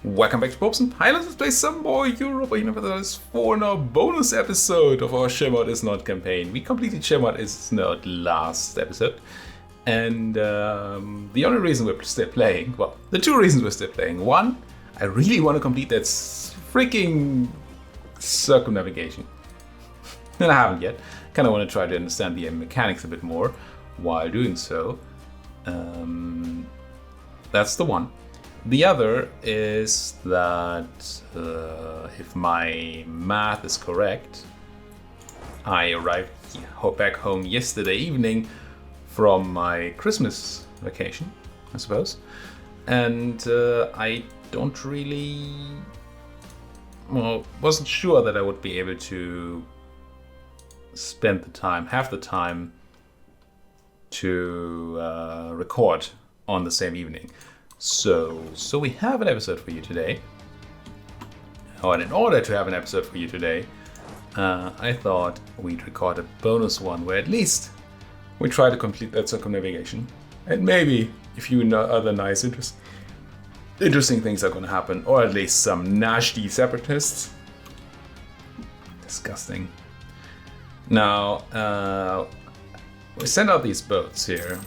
Welcome back to Popes and Pilots. Let's play some more Europa Universalis for our bonus episode of our Shemot Is Not campaign. We completed Shemot Is Not last episode. And the only reason we're still playing, well, the two reasons we're still playing. One, I really want to complete that freaking circumnavigation. And I haven't yet. Kind of want to try to understand the mechanics a bit more while doing so. That's the one. The other is that if my math is correct, I arrived back home yesterday evening from my Christmas vacation, I suppose, and I don't really, wasn't sure that I would be able to spend the time, have the time to record on the same evening. So we have an episode for you today. And in order to have an episode for you today, I thought we'd record a bonus one where at least we try to complete that circumnavigation. And maybe a few other nice, interesting things are going to happen. Or at least some nasty separatists. Disgusting. Now, we send out these boats here.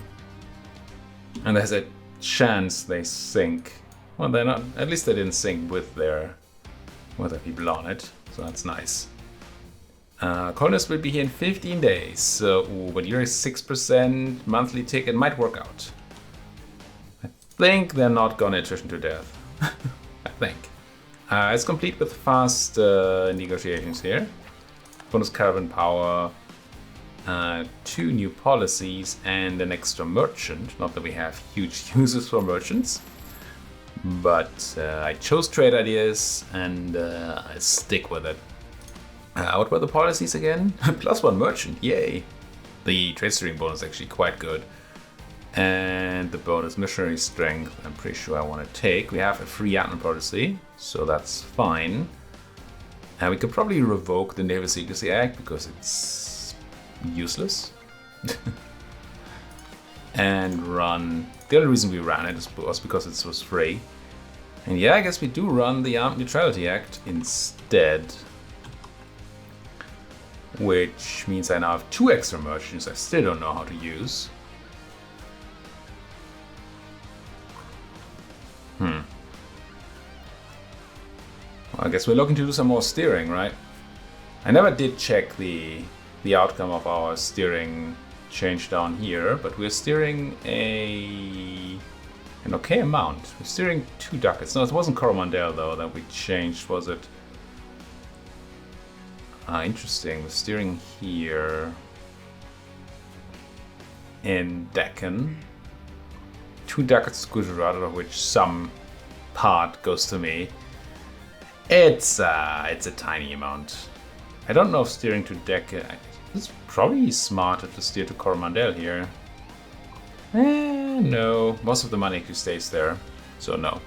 And there's a chance they sink. Well, they're not. At least they didn't sink with their people on it, so that's nice. Colonists will be here in 15 days, so but you're a 6% monthly ticket might work out. I think they're not gonna attrition to death. I think. It's complete with fast negotiations here. Bonus caravan power. 2 new policies and an extra merchant. Not that we have huge uses for merchants, but I chose trade ideas and I stick with it. What were the policies again? +1 merchant, yay! The trade steering bonus is actually quite good. And the bonus missionary strength, I'm pretty sure I want to take. We have a free admin policy, so that's fine. We could probably revoke the Naval Secrecy Act because it's useless. And run. The only reason we ran it was because it was free. And yeah, I guess we do run the Armed Neutrality Act instead. Which means I now have 2 extra merchants I still don't know how to use. Well, I guess we're looking to do some more steering, right? I never did check the outcome of our steering change down here, but we're steering an okay amount. We're steering 2 ducats. No, it wasn't Coromandel though that we changed, was it? Interesting. We're steering here in Deccan. 2 ducats to Gujarat, of which some part goes to me. It's a tiny amount. I don't know if steering to Deccan. It's probably smarter to steer to Coromandel here. No. Most of the money actually stays there, so no.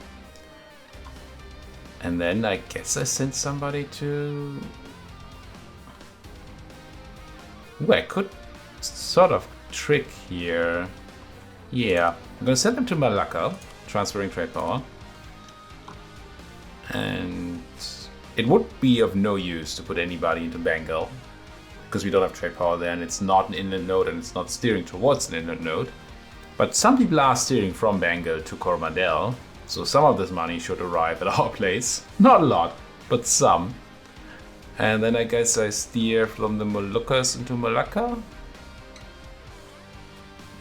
And then I guess I sent somebody to... Ooh, I could sort of trick here. Yeah, I'm gonna send them to Malacca, transferring trade power. And it would be of no use to put anybody into Bengal, because we don't have trade power there and it's not an inland node and it's not steering towards an inland node. But some people are steering from Bengal to Coromandel, so some of this money should arrive at our place. Not a lot, but some. And then I guess I steer from the Moluccas into Malacca?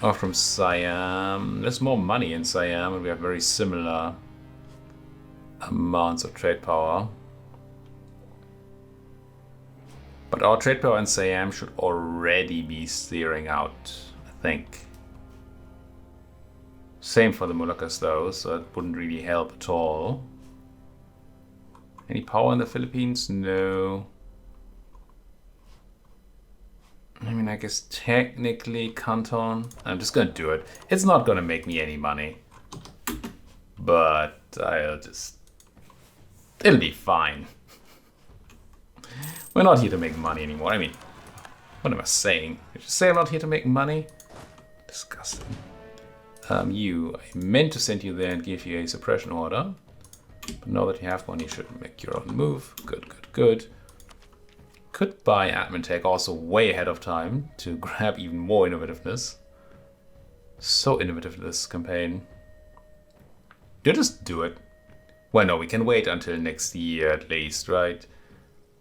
Or from Siam. There's more money in Siam and we have very similar amounts of trade power. But our trade power in Siam should already be steering out, I think. Same for the Moluccas though, so it wouldn't really help at all. Any power in the Philippines? No. I mean, I guess technically Canton. I'm just gonna do it. It's not gonna make me any money. But it'll be fine. We're not here to make money anymore. I mean, what am I saying? Did you say I'm not here to make money? Disgusting. I meant to send you there and give you a suppression order. But now that you have one, you should make your own move. Good, good, good. Could buy admin tech also way ahead of time to grab even more innovativeness. So innovative this campaign. You just do it. Well, no, we can wait until next year at least, right?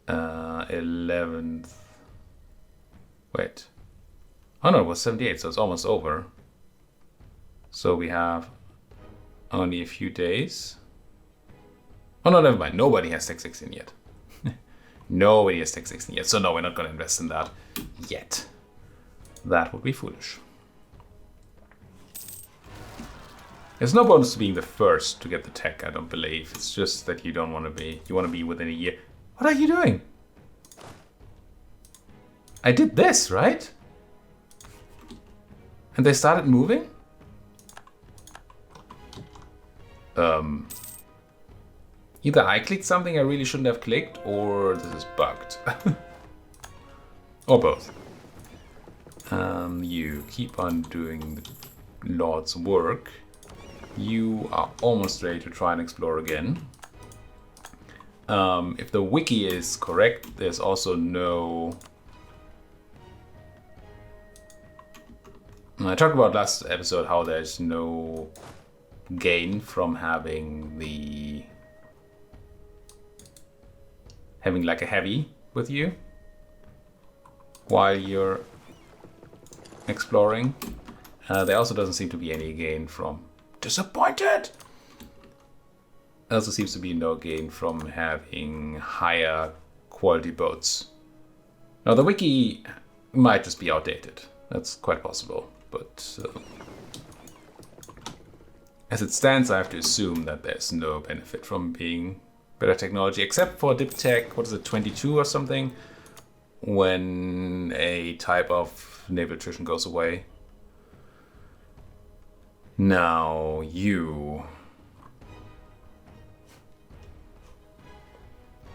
11th. Wait. Oh no, it was 78, so it's almost over. So we have only a few days. Oh no, never mind. Nobody has Tech 16 yet. Nobody has Tech 16 yet. So no, we're not going to invest in that yet. That would be foolish. There's no bonus to being the first to get the tech, I don't believe. It's just that you don't want to be. You want to be within a year. What are you doing? I did this, right? And they started moving? Either I clicked something I really shouldn't have clicked, or this is bugged. Or both. You keep on doing the Lord's work. You are almost ready to try and explore again. If the wiki is correct, there's also no... I talked about last episode how there's no gain from having the... having like a heavy with you while you're exploring. There also doesn't seem to be any gain from... Disappointed! There also seems to be no gain from having higher quality boats. Now the wiki might just be outdated. That's quite possible, but as it stands, I have to assume that there's no benefit from being better technology, except for dip tech, what is it, 22 or something, when a type of naval attrition goes away. Now you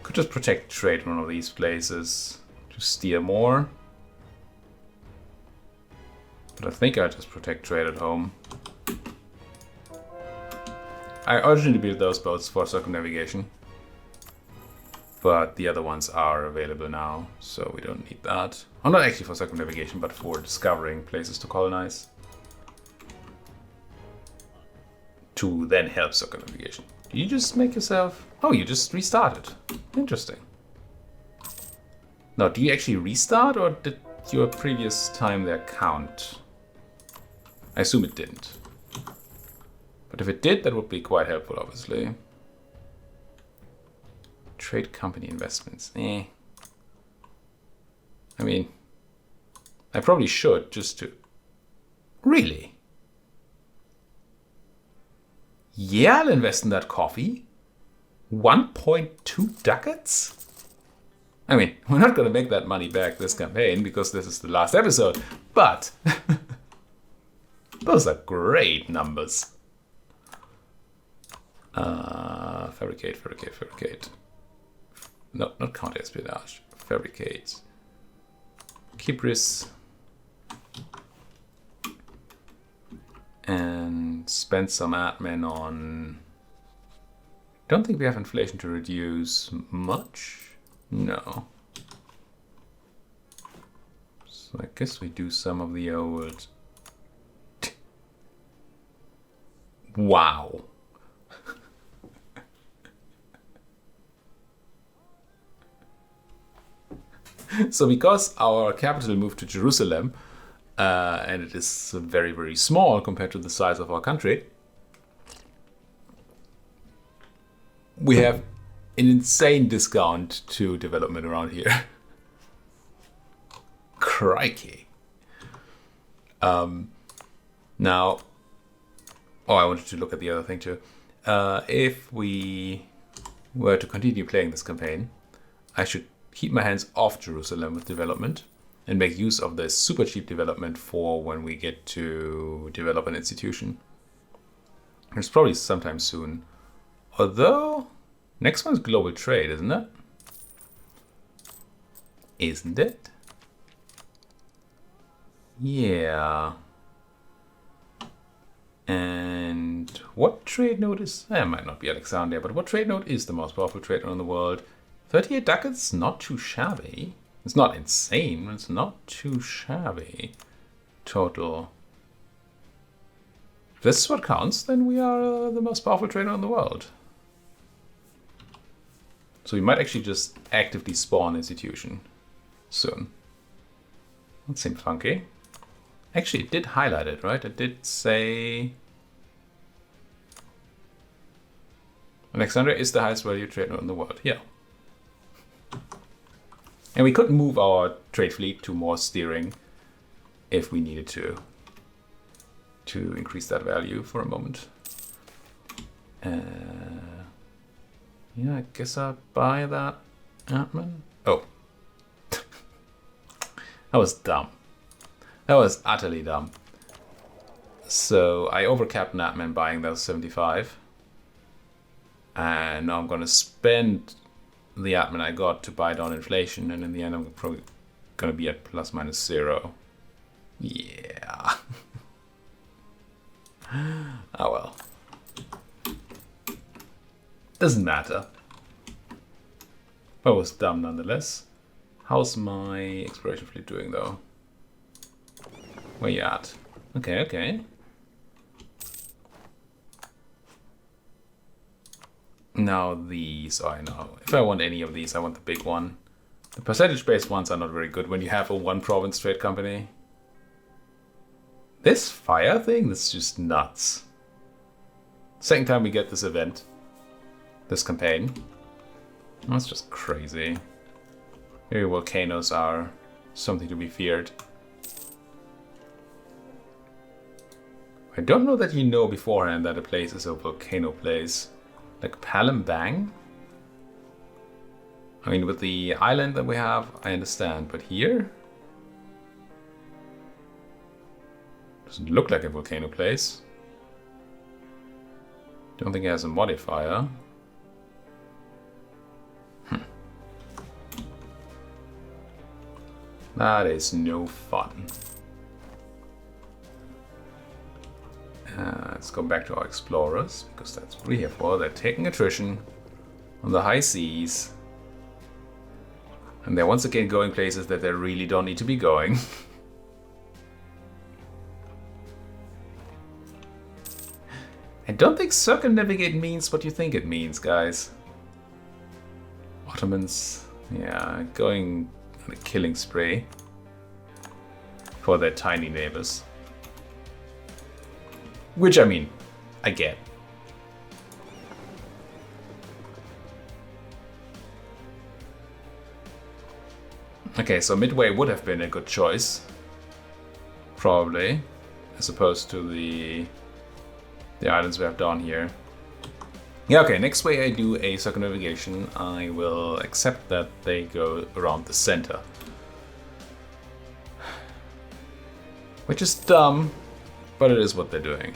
could just protect trade in one of these places to steer more. But I think I just protect trade at home. I originally built those boats for circumnavigation, but the other ones are available now, so we don't need that. Oh, not actually for circumnavigation, but for discovering places to colonize. To then help circumnavigation. Do you just make yourself... Oh, you just restarted. Interesting. Now, do you actually restart, or did your previous time there count? I assume it didn't. But if it did, that would be quite helpful, obviously. Trade company investments. I mean, I probably should, just to... Really? Yeah, I'll invest in that coffee. 1.2 ducats? I mean, we're not going to make that money back this campaign because this is the last episode, but those are great numbers. Fabricate, fabricate, fabricate. No, not counter-espionage. Fabricate. Kybris. And spend some admin on... Don't think we have inflation to reduce much. No. So I guess we do some of the old... Wow. So because our capital moved to Jerusalem, and it is very, very small compared to the size of our country, we have an insane discount to development around here. Crikey. Now, I wanted to look at the other thing too. If we were to continue playing this campaign, I should keep my hands off Jerusalem with development and make use of this super cheap development for when we get to develop an institution. It's probably sometime soon. Although, next one's global trade, isn't it? Isn't it? Yeah. And confused. What trade node is... It might not be Alexandria, but what trade node is the most powerful trade node in the world? 38 ducats? Not too shabby. It's not insane, but it's not too shabby. Total. If this is what counts, then we are the most powerful trade node in the world. So we might actually just actively spawn institution soon. That seems funky. Actually, it did highlight it, right? It did say... Alexandria is the highest value trade node in the world. Yeah. And we could move our trade fleet to more steering if we needed to increase that value for a moment. Yeah, I guess I'll buy that admin. Oh. That was dumb. That was utterly dumb. So I overcapped an admin buying those 75. And now I'm going to spend the admin I got to buy down inflation. And in the end, I'm probably going to be at plus minus 0. Yeah. Oh well. Doesn't matter. But it was dumb nonetheless. How's my exploration fleet doing though? Where you at? Okay, okay. Now these, oh, I know. If I want any of these, I want the big one. The percentage-based ones are not very good when you have a one-province trade company. This fire thing, that's just nuts. Second time we get this event. This campaign. That's just crazy. Maybe volcanoes are something to be feared. I don't know that you know beforehand that a place is a volcano place. Like Palembang? I mean, with the island that we have, I understand, but here? Doesn't look like a volcano place. Don't think it has a modifier. That is no fun. Let's go back to our explorers, because that's what we're here for. They're taking attrition on the high seas. And they're once again going places that they really don't need to be going. I don't think circumnavigate means what you think it means, guys. Ottomans, yeah, going on a killing spree for their tiny neighbors. Which, I mean, I get. Okay, so Midway would have been a good choice. Probably. As opposed to the islands we have down here. Yeah, okay, next way I do a circumnavigation, I will accept that they go around the center. Which is dumb, but it is what they're doing.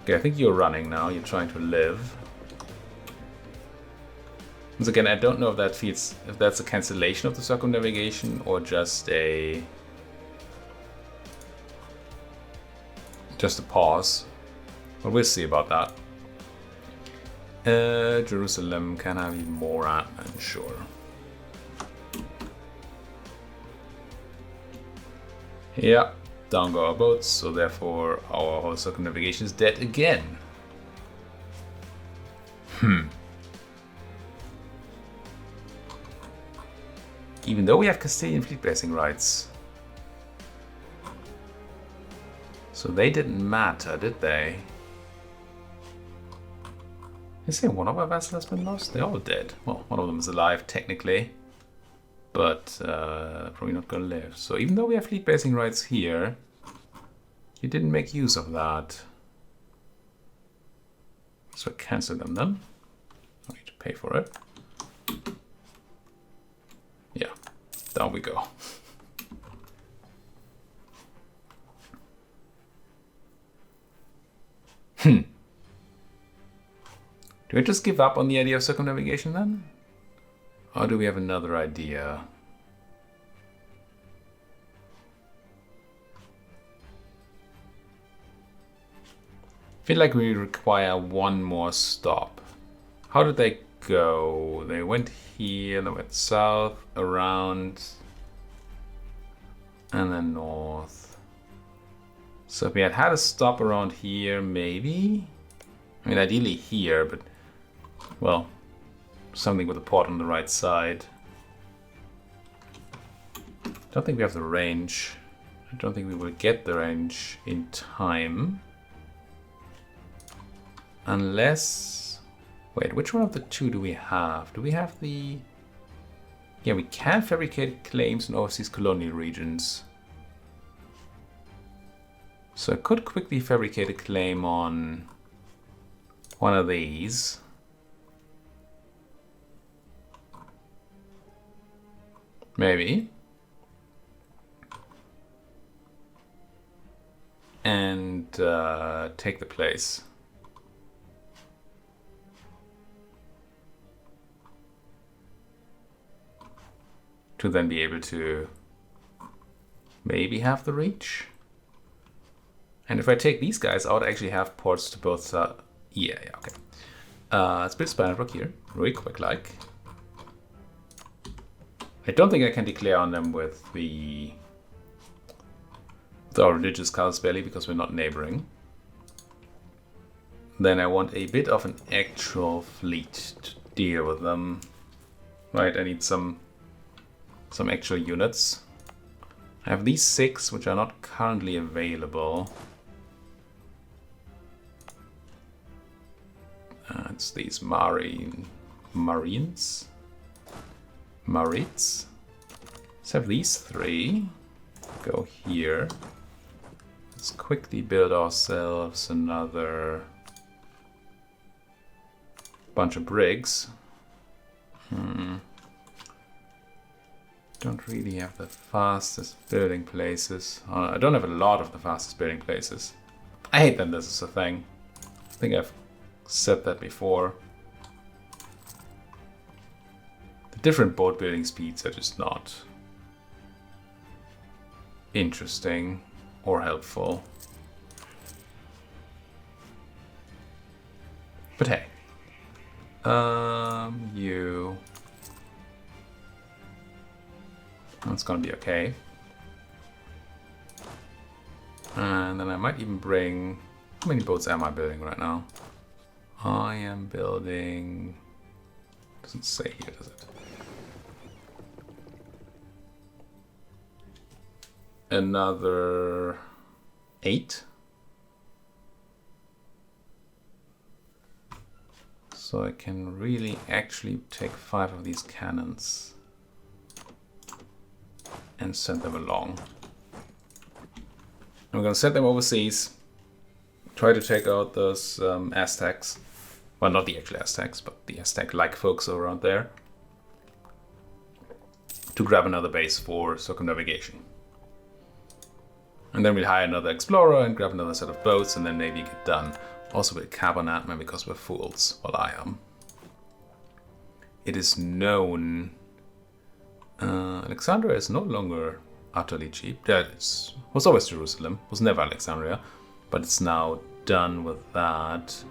Okay, I think you're running now, you're trying to live. Once again, I don't know if that feels, if that's a cancellation of the circumnavigation or just a pause. But we'll see about that. Jerusalem can have even more admin, sure. Yeah, down go our boats, so therefore our whole circumnavigation is dead again. Even though we have Castilian fleet basing rights. So they didn't matter, did they? They say one of our vessels has been lost? They all dead. Well, one of them is alive, technically. But probably not gonna live. So even though we have fleet basing rights here, you didn't make use of that. So cancel them then. I need to pay for it. Yeah, down we go. Do I just give up on the idea of circumnavigation then? Or do we have another idea? feel like we require one more stop. How did they go? They went here, they went south, around, and then north. So if we had a stop around here, maybe? I mean, ideally here, but, well, something with a port on the right side. Don't think we have the range. I don't think we will get the range in time. Unless... Wait, which one of the two do we have? Do we have the... Yeah, we can fabricate claims in overseas colonial regions. So I could quickly fabricate a claim on one of these. Maybe. And take the place. To then be able to maybe have the reach. And if I take these guys out, I actually have ports to both sides. Yeah, okay. Let's build a spy network here, really quick like. I don't think I can declare on them with our religious casus belli because we're not neighboring. Then I want a bit of an actual fleet to deal with them. Right, I need some actual units. I have these 6 which are not currently available. It's these Marines. Let's have these 3 go here. Let's quickly build ourselves another bunch of brigs. Don't really have the fastest building places. I don't have a lot of the fastest building places. I hate that this is a thing. I think I've said that before. The different boat building speeds are just not interesting or helpful. But hey. You... That's gonna be okay. And then I might even bring... How many boats am I building right now? I am building... Doesn't say here, does it? Another 8. So I can really actually take 5 of these cannons and send them along. I'm gonna send them overseas. Try to take out those Aztecs. Well, not the actual Aztecs, but the Aztec-like folks around there. To grab another base for circumnavigation. And then we'll hire another explorer and grab another set of boats and then maybe get done. Also with Carbonatman because we're fools. Well, I am. It is known... Alexandria is no longer utterly cheap. That was always Jerusalem. Was never Alexandria. But it's now done with that.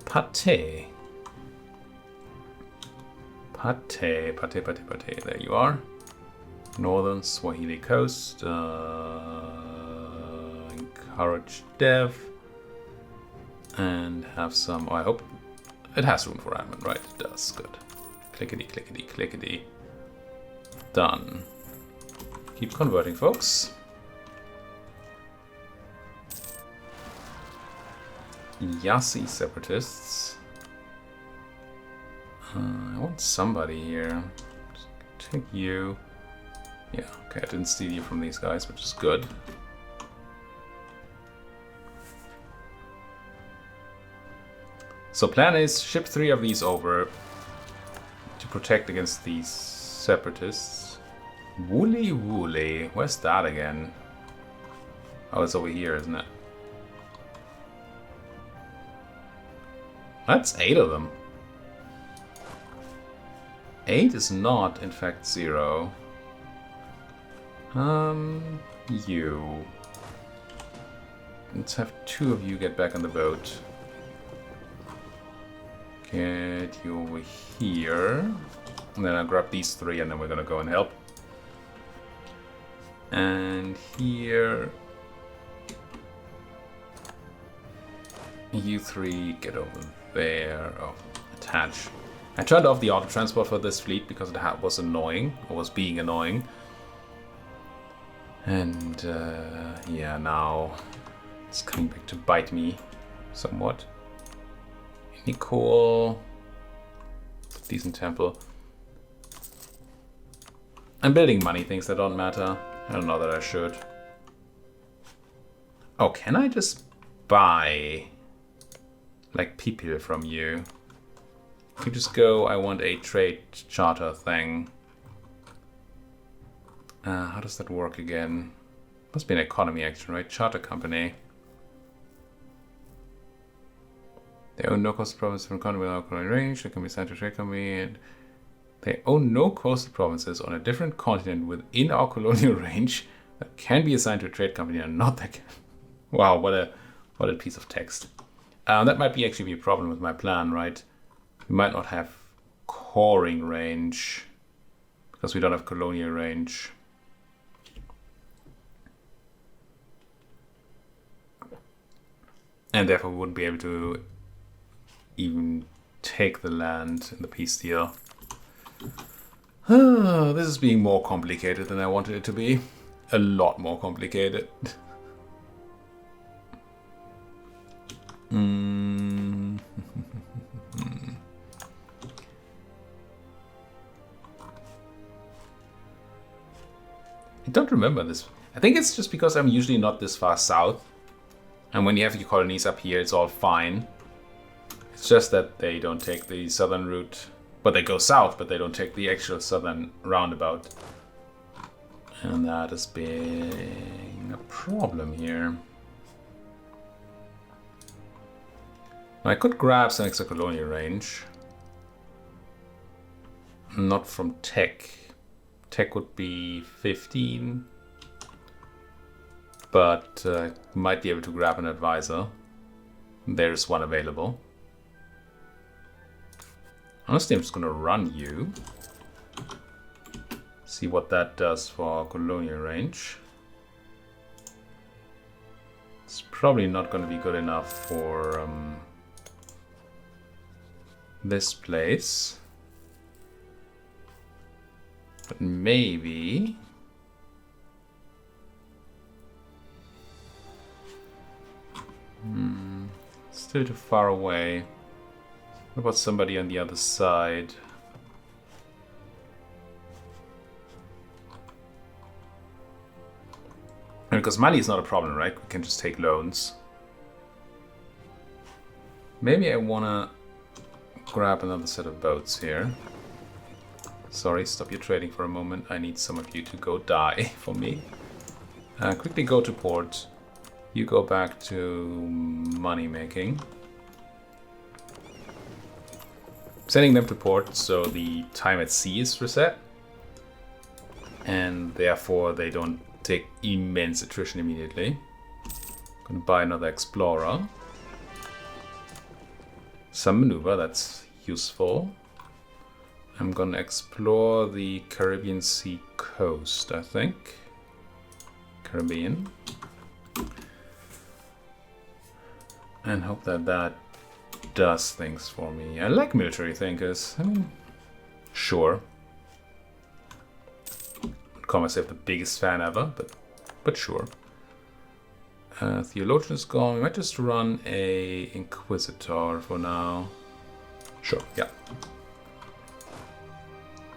Pate. There you are. Northern Swahili coast. Encourage dev. And have some... Oh, I hope it has room for admin, right? It does. Good. Clickety, clickety, clickety. Done. Keep converting, folks. Yassi separatists. I want somebody here. Just take you. Yeah, okay, I didn't steal you from these guys, which is good. So plan is ship 3 of these over to protect against these separatists. Woolly Woolly, where's that again? Oh, it's over here, isn't it? That's 8 of them. 8 is not, in fact, 0. You. Let's have 2 of you get back on the boat. Get you over here. And then I'll grab these 3 and then we're gonna go and help. And here... You 3 get over there. Oh, attach. I turned off the auto transport for this fleet because it was annoying, or was being annoying. And yeah, now it's coming back to bite me somewhat. Any cool, decent temple. I'm building money things that don't matter. I don't know that I should. Oh, can I just buy like people from you? You just go, I want a trade charter thing. How does that work again? Must be an economy action, right? Charter company. They own no coastal provinces from economy without colonial range. They can be assigned to trade company. And they own no coastal provinces on a different continent within our colonial range that can be assigned to a trade company and not that. Wow, what a piece of text. That might be actually be a problem with my plan, right? We might not have coring range because we don't have colonial range. And therefore we wouldn't be able to even take the land in the peace deal. This is being more complicated than I wanted it to be. A lot more complicated. I don't remember this. I think it's just because I'm usually not this far south. And when you have your colonies up here, it's all fine. It's just that they don't take the southern route. But they go south, but they don't take the actual southern roundabout. And that has been a problem here. I could grab some extra colonial range. Not from tech. Tech would be 15. But might be able to grab an advisor. There's one available. Honestly, I'm just going to run you. See what that does for colonial range. It's probably not going to be good enough for this place. But maybe... Still too far away. What about somebody on the other side? And because money is not a problem, right? We can just take loans. Maybe I want to grab another set of boats here. Sorry, stop your trading for a moment. I need some of you to go die for me. Quickly go to port. You go back to money making. Sending them to port so the time at sea is reset. And therefore they don't take immense attrition immediately. Gonna buy another explorer. Some maneuver, that's useful. I'm gonna explore the Caribbean Sea coast, I think. Caribbean. And hope that that does things for me. I like military thinkers. I mean, sure. I'd call myself the biggest fan ever, but sure. Theologian is gone. We might just run a Inquisitor for now. Sure, yeah.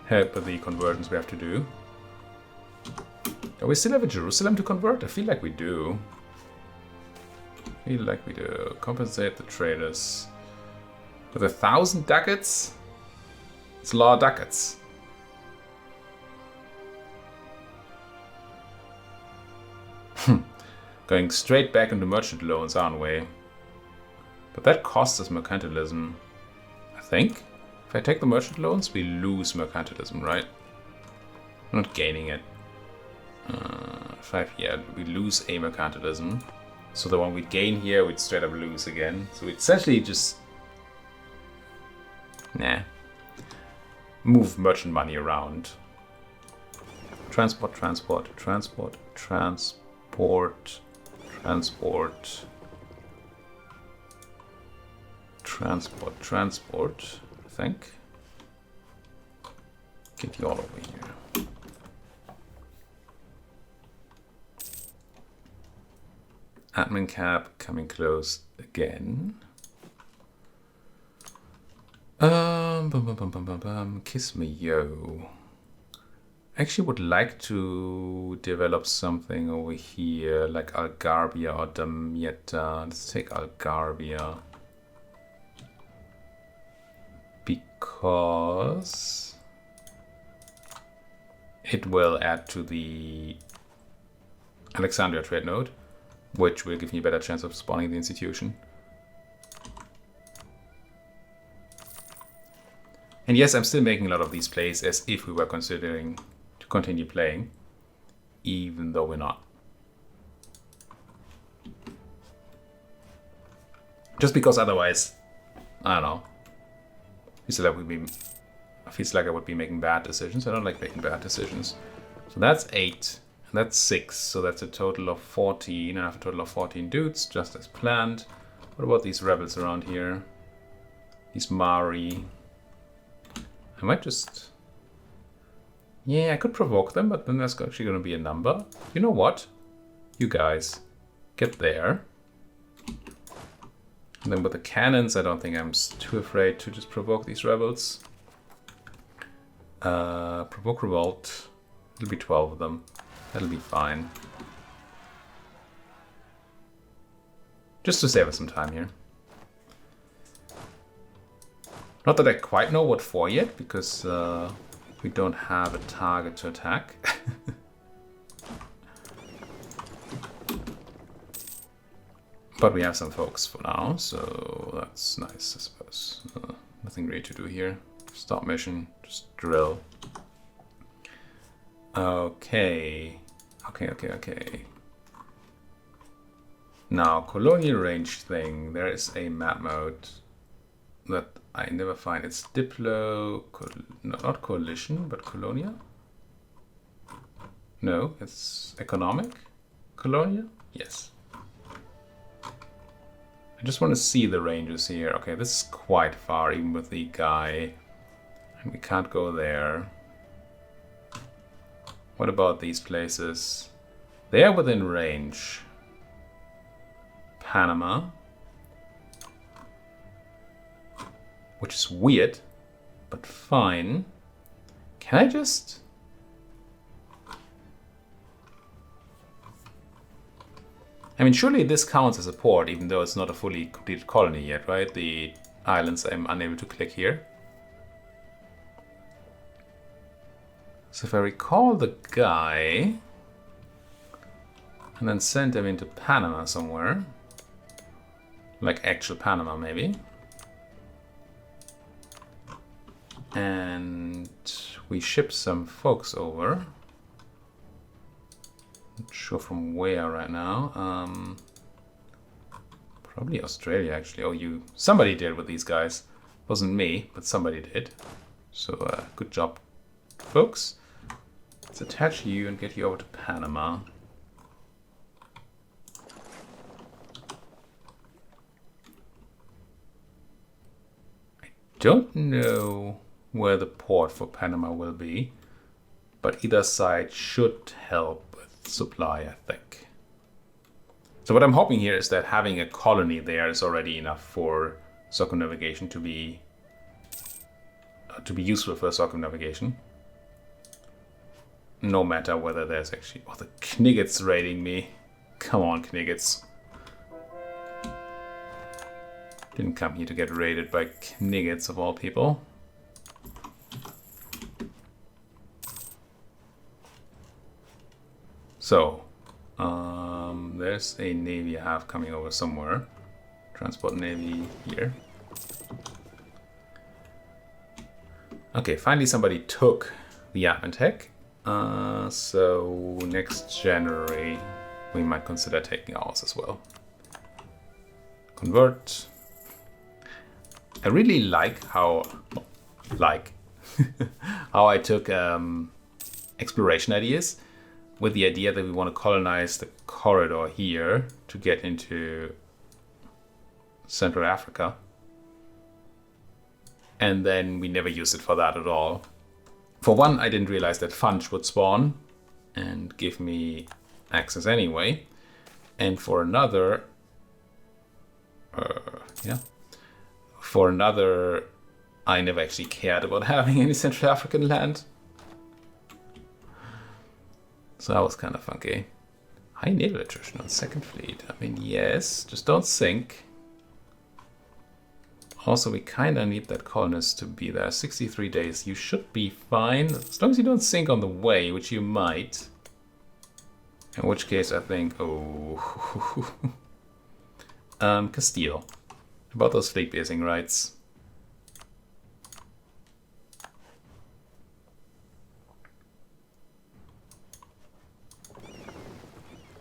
Help with the conversions we have to do. Do we still have a Jerusalem to convert? I feel like we do. Compensate the traders. With 1,000 ducats? It's a lot of ducats. Going straight back into merchant loans, aren't we? But that costs us mercantilism, I think. If I take the merchant loans, we lose mercantilism, right? We're not gaining it. 5, yeah, we lose a mercantilism. So the one we gain here, we'd straight up lose again. So we essentially just... move merchant money around. Transport, transport, transport, transport, transport, transport, transport, I think. Get you all over here. Admin cap coming close again. Kiss me, yo. Actually would like to develop something over here like Algarbia or Damietta. Let's take Algarbia. Because it will add to the Alexandria trade node, which will give me a better chance of spawning the institution. And yes, I'm still making a lot of these plays as if we were considering to continue playing, even though we're not. Just because otherwise, I don't know, feels like I would be making bad decisions. I don't like making bad decisions. So that's 8, and that's 6, so that's a total of 14, and I have a total of 14 dudes, just as planned. What about these rebels around here? These Mari. I might just... Yeah, I could provoke them, but then there's actually going to be a number. You know what? You guys, get there. And then with the cannons, I don't think I'm too afraid to just provoke these rebels. Provoke revolt. It'll be 12 of them. That'll be fine. Just to save us some time here. Not that I quite know what for yet, because we don't have a target to attack. But we have some folks for now, so that's nice, I suppose. Nothing really to do here. Stop mission, just drill. Okay. Okay. Now, colonial range thing. There is a map mode that I never find. It's Diplo... No, not coalition, but colonia? No, it's economic? Colonia? Yes. I just want to see the ranges here. Okay, this is quite far, even with the guy. And we can't go there. What about these places? They are within range. Panama. Which is weird, but fine. Can I just... I mean, surely this counts as a port, even though it's not a fully completed colony yet, right? The islands I'm unable to click here. So if I recall the guy, and then send him into Panama somewhere, like actual Panama maybe. And we ship some folks over. Not sure from where right now. Probably Australia, actually. Oh, somebody did with these guys. Wasn't me, but somebody did. So good job, folks. Let's attach you and get you over to Panama. I don't know where the port for Panama will be, but either side should help with supply, I think. So what I'm hoping here is that having a colony there is already enough for circumnavigation to be useful for circumnavigation. No matter whether there's actually... Oh, the Kniggets raiding me. Come on, Kniggets. Didn't come here to get raided by Kniggets of all people. So, there's a navy I have coming over somewhere. Transport navy here. Okay, finally somebody took the admin tech. So next January we might consider taking ours as well. Convert. I really like how, how I took exploration ideas with the idea that we want to colonize the corridor here to get into Central Africa. And then we never use it for that at all. For one, I didn't realize that Funch would spawn and give me access anyway. And for another, I never actually cared about having any Central African land. So that was kind of funky. High naval attrition on second fleet. I mean, yes, just don't sink. Also, we kind of need that colonist to be there. 63 days, you should be fine. As long as you don't sink on the way, which you might. In which case, I think, Castile. About those fleet basing rights.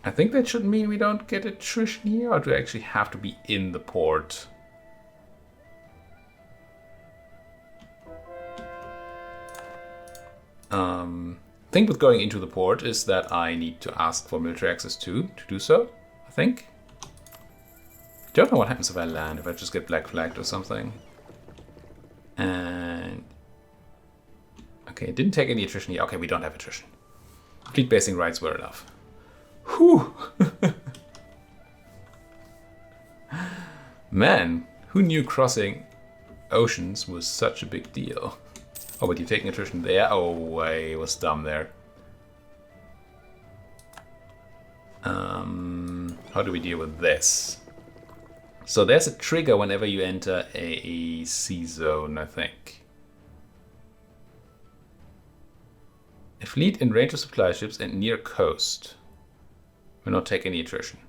I think that should mean we don't get attrition here, or do we actually have to be in the port? Thing with going into the port is that I need to ask for military access too, to do so, I think. Don't know what happens if I land, if I just get black flagged or something. And okay, didn't take any attrition here. Okay, we don't have attrition. Fleet basing rights were enough. Whew! Man, who knew crossing oceans was such a big deal? Oh, but you're taking attrition there? Oh, way, was dumb there. How do we deal with this? So there's a trigger whenever you enter a sea zone, I think. A fleet in range of supply ships and near coast will not take any attrition.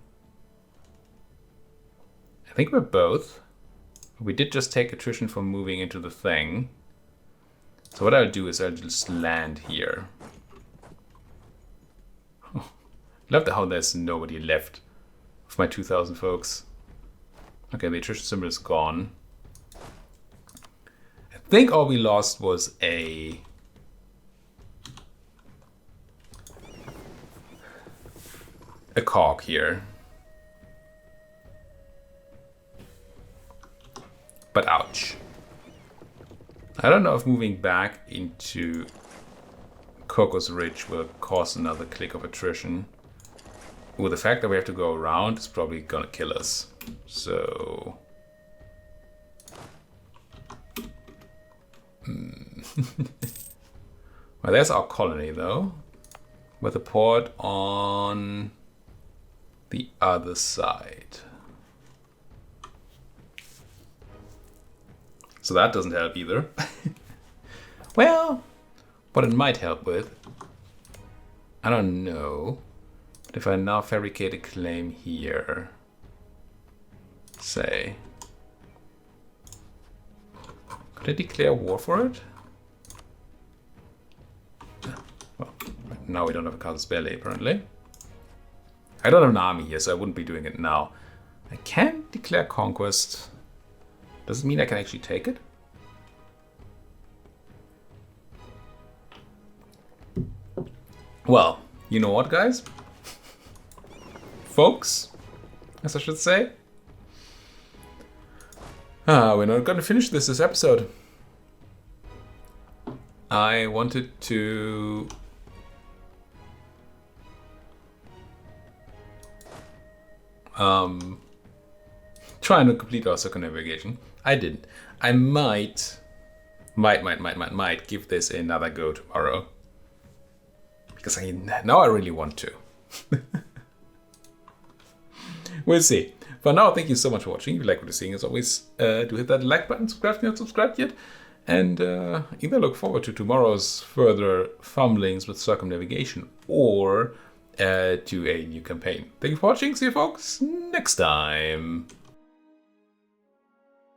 I think we're both. We did just take attrition from moving into the thing. So what I'll do is I'll just land here. Oh, love how there's nobody left of my 2,000 folks. Okay, the attrition symbol is gone. I think all we lost was a cog here. But ouch. I don't know if moving back into Cocos Ridge will cause another click of attrition. With the fact that we have to go around, it's probably gonna kill us. So... Well, there's our colony though, with a port on the other side. So that doesn't help either. Well, what it might help with, I don't know. But if I now fabricate a claim here, say, could I declare war for it? Well, now we don't have a casus belli apparently. I don't have an army here, so I wouldn't be doing it now. I can declare conquest. Does it mean I can actually take it? Well, you know what, guys? Folks, as I should say. We're not going to finish this episode. I wanted to... trying to complete our circumnavigation. I didn't. I might give this another go tomorrow. Because now I really want to. We'll see. For now, thank you so much for watching. If you like what you're seeing, as always, do hit that like button, subscribe if you're not subscribed yet. And either look forward to tomorrow's further fumblings with circumnavigation or to a new campaign. Thank you for watching. See you folks next time.